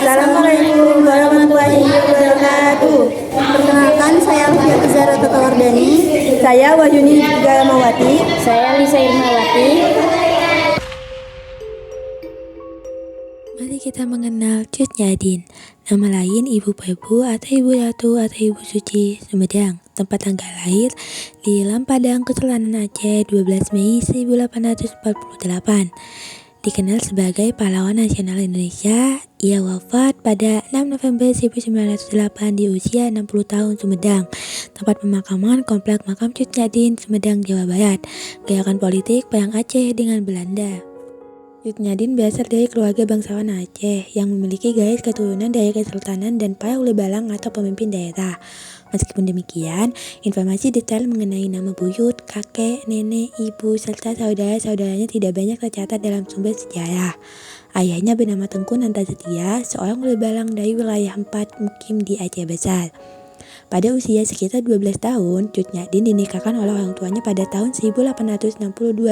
Assalamualaikum warahmatullahi wabarakatuh. Perkenalkan, saya Alfia Zara Tatawardani. Saya Wahyuni Galamawati. Saya Lisa Irmawati. Mari kita mengenal Cut Nyadin, nama lain Ibu Pebu atau Ibu Ratu atau Ibu Suci Sumedang. Tempat tanggal lahir di Lampadang, Kesultanan Aceh, 12 Mei 1848. Dikenal sebagai pahlawan nasional Indonesia, ia wafat pada 6 November 1908 di usia 60 tahun Sumedang. Tempat pemakaman Komplek Makam Cut Nyadin, Sumedang, Jawa Barat. Gerakan politik Perang Aceh dengan Belanda. Cut Nyadin berasal dari keluarga bangsawan Aceh yang memiliki garis keturunan dari kesultanan dan para uli balang atau pemimpin daerah. Meskipun demikian, informasi detail mengenai nama buyut, kakek, nenek, ibu, serta saudara-saudaranya tidak banyak tercatat dalam sumber sejarah. Ayahnya bernama Tengku Nantasetia, seorang uli balang dari wilayah 4 mukim di Aceh Besar. Pada usia sekitar 12 tahun, Cut Nyadin dinikahkan oleh orang tuanya pada tahun 1862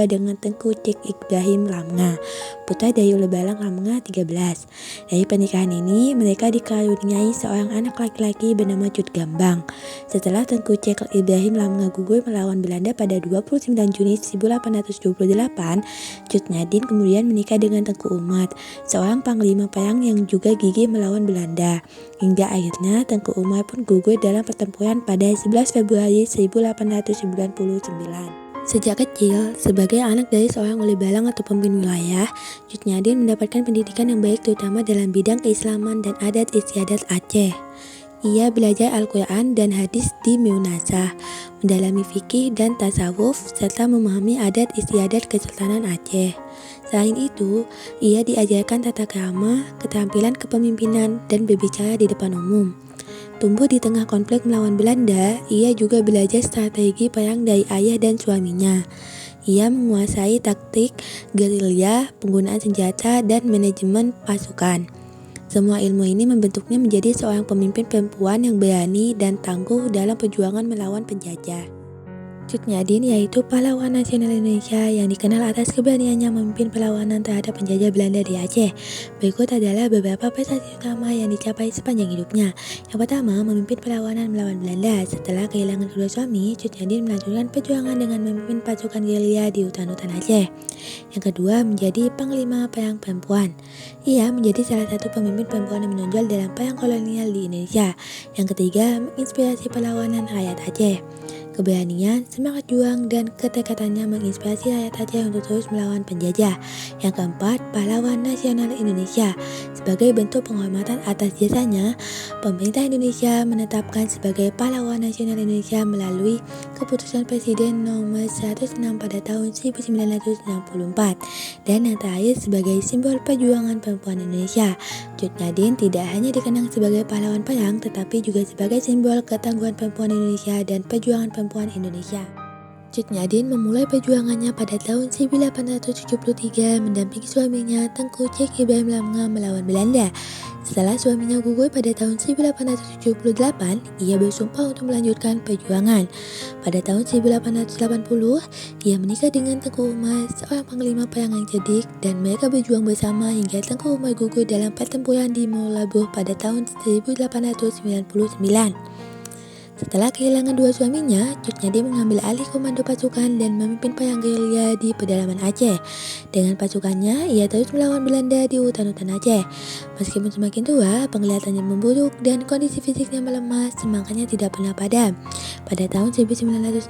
dengan Tengku Cik Ibrahim Lamnga, putra dari uli balang Lamnga 13. Dari pernikahan ini, mereka dikaruniai seorang anak laki-laki bernama Cut Gambang. Setelah Tengku Cik Ibrahim Lamnga gugur melawan Belanda pada 29 Juni 1828, Cut Nyadin kemudian menikah dengan Tengku Umar, seorang panglima perang yang juga gigih melawan Belanda. Hingga akhirnya Tengku Umar pun gugur dalam pertempuran pada 11 Februari 1899. Sejak kecil, sebagai anak dari seorang uli balang atau pemimpin wilayah, Cut Nyadin mendapatkan pendidikan yang baik terutama dalam bidang keislaman dan adat istiadat Aceh. Ia belajar Al-Quran dan hadis di Meunasah, mendalami fikih dan tasawuf, serta memahami adat istiadat Kesultanan Aceh. Selain itu, ia diajarkan tata krama, keterampilan kepemimpinan, dan berbicara di depan umum. Tumbuh di tengah konflik melawan Belanda, ia juga belajar strategi perang dari ayah dan suaminya. Ia menguasai taktik gerilya, penggunaan senjata, dan manajemen pasukan. Semua ilmu ini membentuknya menjadi seorang pemimpin perempuan yang berani dan tangguh dalam perjuangan melawan penjajah. Cut Nyadin yaitu pahlawan nasional Indonesia yang dikenal atas keberaniannya memimpin perlawanan terhadap penjajah Belanda di Aceh. Berikut adalah beberapa prestasi utama yang dicapai sepanjang hidupnya. Yang pertama, memimpin perlawanan melawan Belanda. Setelah kehilangan kedua suami, Cut Nyadin melanjutkan perjuangan dengan memimpin pasukan gerilya di hutan-hutan Aceh. Yang kedua, menjadi panglima perang perempuan. Ia menjadi salah satu pemimpin perempuan yang menonjol dalam perang kolonial di Indonesia. Yang ketiga, menginspirasi perlawanan rakyat Aceh. Keberanian, semangat juang, dan ketekatannya menginspirasi rakyat Aceh untuk terus melawan penjajah. Yang keempat, pahlawan nasional Indonesia. Sebagai bentuk penghormatan atas jasanya, pemerintah Indonesia menetapkan sebagai pahlawan nasional Indonesia melalui keputusan Presiden nomor 106 pada tahun 1964. Dan yang terakhir, sebagai simbol perjuangan perempuan Indonesia. Cut Nyadin tidak hanya dikenang sebagai pahlawan perang, tetapi juga sebagai simbol ketangguhan perempuan Indonesia dan perjuangan perempuan Indonesia. Cut Nyadin memulai perjuangannya pada tahun 1873 mendampingi suaminya Tengku Cik Ibrahim Lamnga melawan Belanda. Setelah suaminya gugur pada tahun 1878, ia bersumpah untuk melanjutkan perjuangan. Pada tahun 1880, ia menikah dengan Tengku Umar, seorang panglima perang yang cerdik, dan mereka berjuang bersama hingga Tengku Umar gugur dalam pertempuran di Maulabuh pada tahun 1899. Setelah kehilangan dua suaminya, Cut Nyadin mengambil alih komando pasukan dan memimpin perang gerilya di pedalaman Aceh. Dengan pasukannya, ia terus melawan Belanda di hutan-hutan Aceh. Meskipun semakin tua, penglihatannya memburuk dan kondisi fisiknya melemah, semangatnya tidak pernah padam. Pada tahun 1906,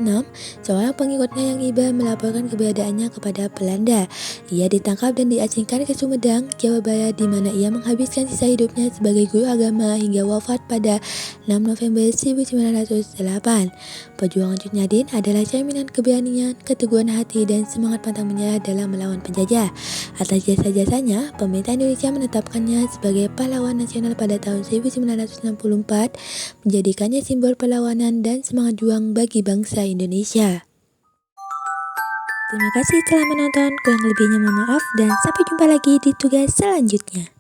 seorang pengikutnya yang iba melaporkan keberadaannya kepada Belanda. Ia ditangkap dan diasingkan ke Sumedang, Jawa Barat, di mana ia menghabiskan sisa hidupnya sebagai guru agama hingga wafat pada 6 November 1908. Perjuangan Cut Nyadin adalah cerminan keberanian, keteguhan hati, dan semangat pantang menyerah dalam melawan penjajah. Atas jasa-jasanya, pemerintah Indonesia menetapkannya sebagai pahlawan nasional pada tahun 1964, menjadikannya simbol perlawanan dan semangat juang bagi bangsa Indonesia. Terima kasih telah menonton, kurang lebihnya mohon maaf, dan sampai jumpa lagi di tugas selanjutnya.